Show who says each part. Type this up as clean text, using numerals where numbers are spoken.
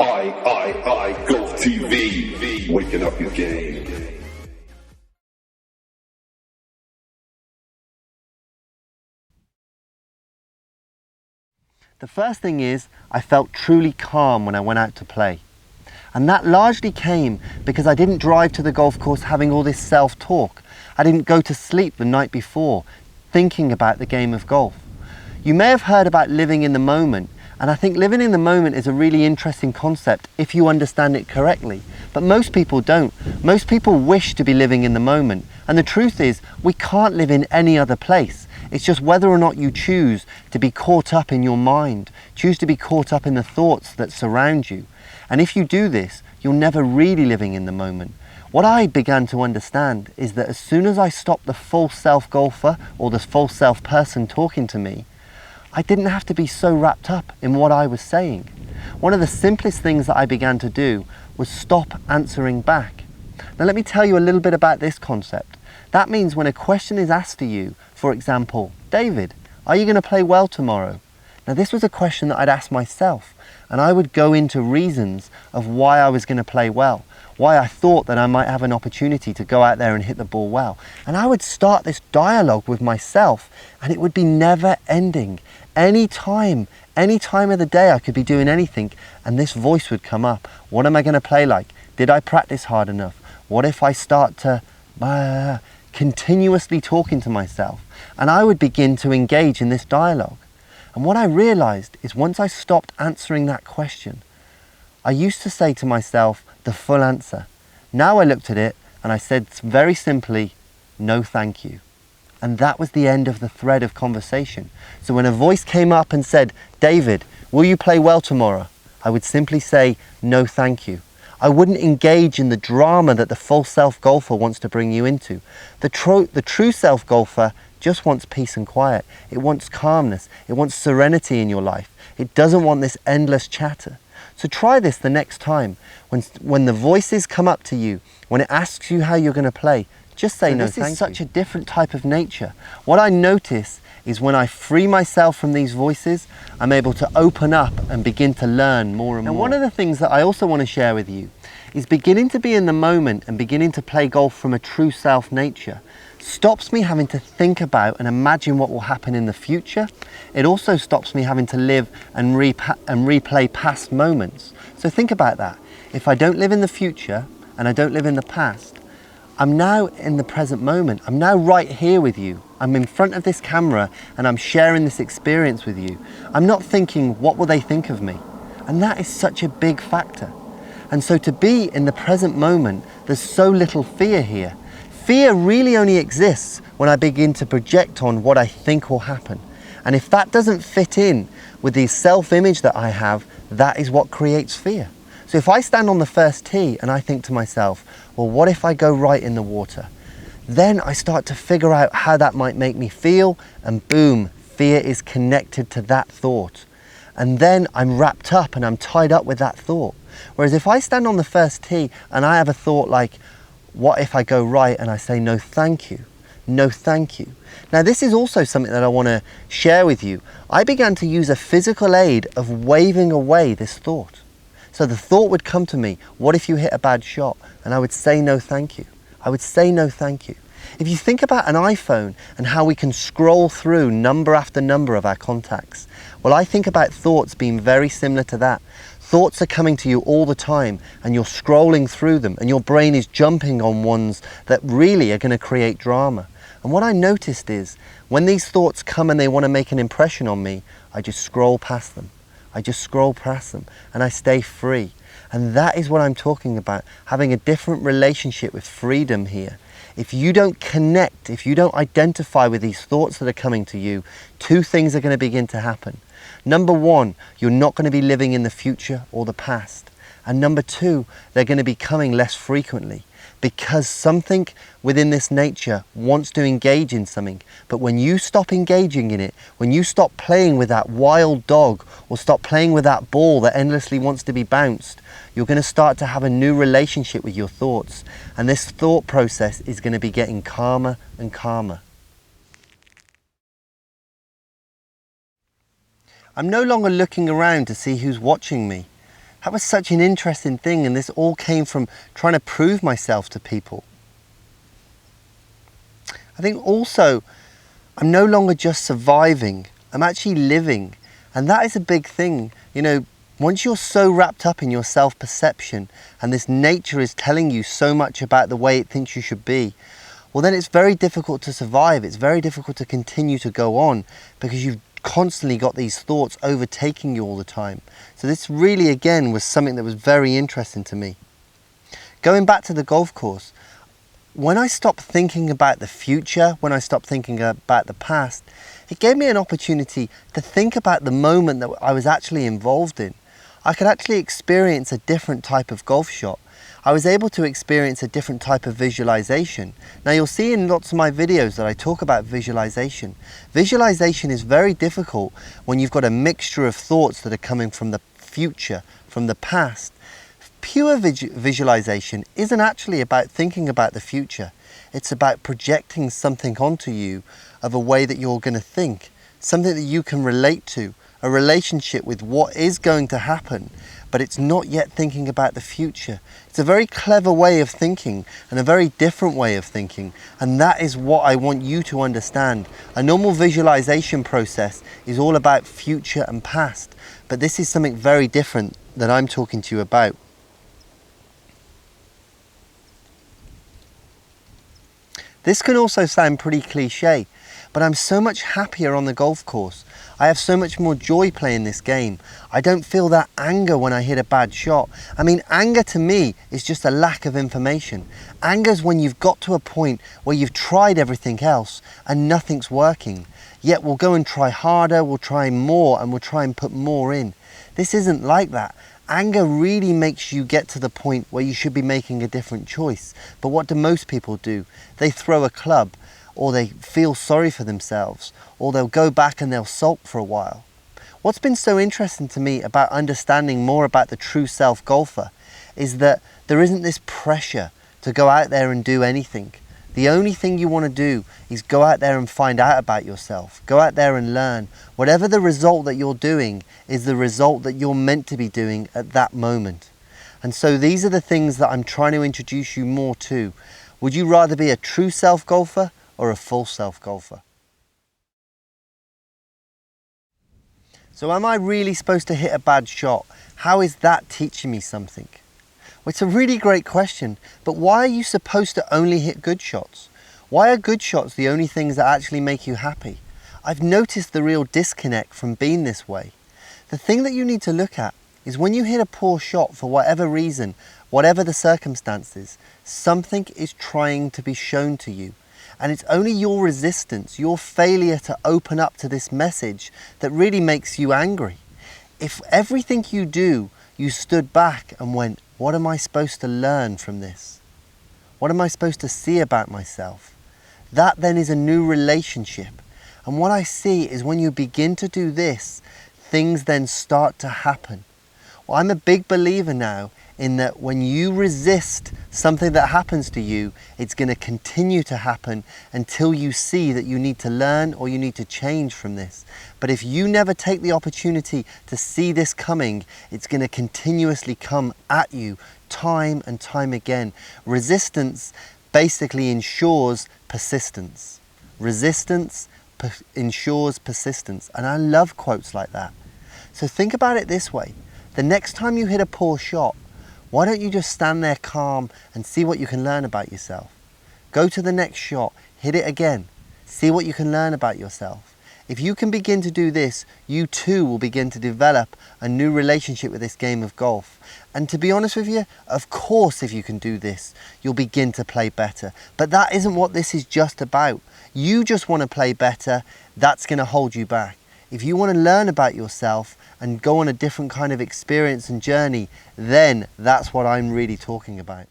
Speaker 1: iGolftv, waking up your game.
Speaker 2: The first thing is, I felt truly calm when I went out to play. And that largely came because I didn't drive to the golf course having all this self-talk. I didn't go to sleep the night before thinking about the game of golf. You may have heard about living in the moment, and I think living in the moment is a really interesting concept if you understand it correctly. But most people don't. Most people wish to be living in the moment. And the truth is, we can't live in any other place. It's just whether or not you choose to be caught up in your mind, choose to be caught up in the thoughts that surround you. And if you do this, you're never really living in the moment. What I began to understand is that as soon as I stopped the full self golfer or the full self person talking to me, I didn't have to be so wrapped up in what I was saying. One of the simplest things that I began to do was stop answering back. Now let me tell you a little bit about this concept. That means when a question is asked to you, for example, David, are you going to play well tomorrow? Now this was a question that I'd asked myself, and I would go into reasons of why I was going to play well, why I thought that I might have an opportunity to go out there and hit the ball well. And I would start this dialogue with myself, and it would be never ending. Any time of the day I could be doing anything, and this voice would come up. What am I going to play like? Did I practice hard enough? What if I start to continuously talking to myself? And I would begin to engage in this dialogue. And what I realized is once I stopped answering that question, I used to say to myself the full answer. Now I looked at it and I said very simply, no thank you. And that was the end of the thread of conversation. So when a voice came up and said, David, will you play well tomorrow? I would simply say, no thank you. I wouldn't engage in the drama that the full self golfer wants to bring you into. The true self golfer just wants peace and quiet. It wants calmness. It wants serenity in your life. It doesn't want this endless chatter. So try this the next time. When the voices come up to you, when it asks you how you're going to play, just say no thank you. This is such a different type of nature. What I notice is when I free myself from these voices, I'm able to open up and begin to learn more and more. And one of the things that I also want to share with you is beginning to be in the moment and beginning to play golf from a true self nature stops me having to think about and imagine what will happen in the future. It also stops me having to live and replay past moments. So think about that. If I don't live in the future and I don't live in the past, I'm now in the present moment. I'm now right here with you. I'm in front of this camera and I'm sharing this experience with you. I'm not thinking, what will they think of me? And that is such a big factor. And so to be in the present moment, there's so little fear here. Fear really only exists when I begin to project on what I think will happen. And if that doesn't fit in with the self-image that I have, that is what creates fear. So if I stand on the first tee and I think to myself, well, what if I go right in the water? Then I start to figure out how that might make me feel, and boom, fear is connected to that thought. And then I'm wrapped up and I'm tied up with that thought. Whereas if I stand on the first tee and I have a thought like, what if I go right, and I say no thank you, no thank you. Now this is also something that I want to share with you. I began to use a physical aid of waving away this thought. So the thought would come to me, what if you hit a bad shot? And I would say no thank you. I would say no thank you. If you think about an iPhone and how we can scroll through number after number of our contacts, well, I think about thoughts being very similar to that. Thoughts are coming to you all the time and you're scrolling through them and your brain is jumping on ones that really are going to create drama. And what I noticed is when these thoughts come and they want to make an impression on me, I just scroll past them. I just scroll past them and I stay free. And that is what I'm talking about, having a different relationship with freedom here. If you don't connect, if you don't identify with these thoughts that are coming to you, two things are going to begin to happen. Number one, you're not going to be living in the future or the past. And number two, they're going to be coming less frequently because something within this nature wants to engage in something. But when you stop engaging in it, when you stop playing with that wild dog or stop playing with that ball that endlessly wants to be bounced, you're going to start to have a new relationship with your thoughts. And this thought process is going to be getting calmer and calmer. I'm no longer looking around to see who's watching me. That was such an interesting thing, and this all came from trying to prove myself to people. I think also, I'm no longer just surviving, I'm actually living. And that is a big thing. You know, once you're so wrapped up in your self-perception and this nature is telling you so much about the way it thinks you should be, well then it's very difficult to survive. It's very difficult to continue to go on because you've constantly got these thoughts overtaking you all the time. So this really, again, was something that was very interesting to me. Going back to the golf course, when I stopped thinking about the future, when I stopped thinking about the past, it gave me an opportunity to think about the moment that I was actually involved in. I could actually experience a different type of golf shot. I was able to experience a different type of visualization. Now you'll see in lots of my videos that I talk about visualization. Visualization is very difficult when you've got a mixture of thoughts that are coming from the future, from the past. Pure visualization isn't actually about thinking about the future. It's about projecting something onto you of a way that you're going to think, something that you can relate to, a relationship with what is going to happen, but it's not yet thinking about the future. It's a very clever way of thinking and a very different way of thinking, and that is what I want you to understand. A normal visualization process is all about future and past, but this is something very different that I'm talking to you about. This can also sound pretty cliche, but I'm so much happier on the golf course. I have so much more joy playing this game. I don't feel that anger when I hit a bad shot. I mean, anger to me is just a lack of information. Anger is when you've got to a point where you've tried everything else and nothing's working. Yet we'll go and try harder, we'll try more, and we'll try and put more in. This isn't like that. Anger really makes you get to the point where you should be making a different choice. But what do most people do? They throw a club, or they feel sorry for themselves, or they'll go back and they'll sulk for a while. What's been so interesting to me about understanding more about the true self golfer is that there isn't this pressure to go out there and do anything. The only thing you want to do is go out there and find out about yourself. Go out there and learn. Whatever the result that you're doing is the result that you're meant to be doing at that moment. And so these are the things that I'm trying to introduce you more to. Would you rather be a true self golfer or a full self golfer? So am I really supposed to hit a bad shot? How is that teaching me something? Well, it's a really great question, but why are you supposed to only hit good shots? Why are good shots the only things that actually make you happy? I've noticed the real disconnect from being this way. The thing that you need to look at is when you hit a poor shot for whatever reason, whatever the circumstances, something is trying to be shown to you. And it's only your resistance, your failure to open up to this message that really makes you angry. If everything you do, you stood back and went, what am I supposed to learn from this? What am I supposed to see about myself? That then is a new relationship. And what I see is when you begin to do this, things then start to happen. Well, I'm a big believer now in that when you resist something that happens to you, it's going to continue to happen until you see that you need to learn or you need to change from this. But if you never take the opportunity to see this coming, it's going to continuously come at you time and time again. Resistance basically ensures persistence. Resistance ensures persistence. And I love quotes like that. So think about it this way. The next time you hit a poor shot, why don't you just stand there calm and see what you can learn about yourself? Go to the next shot, hit it again, see what you can learn about yourself. If you can begin to do this, you too will begin to develop a new relationship with this game of golf. And to be honest with you, of course if you can do this, you'll begin to play better. But that isn't what this is just about. You just want to play better, that's going to hold you back. If you want to learn about yourself and go on a different kind of experience and journey, then that's what I'm really talking about.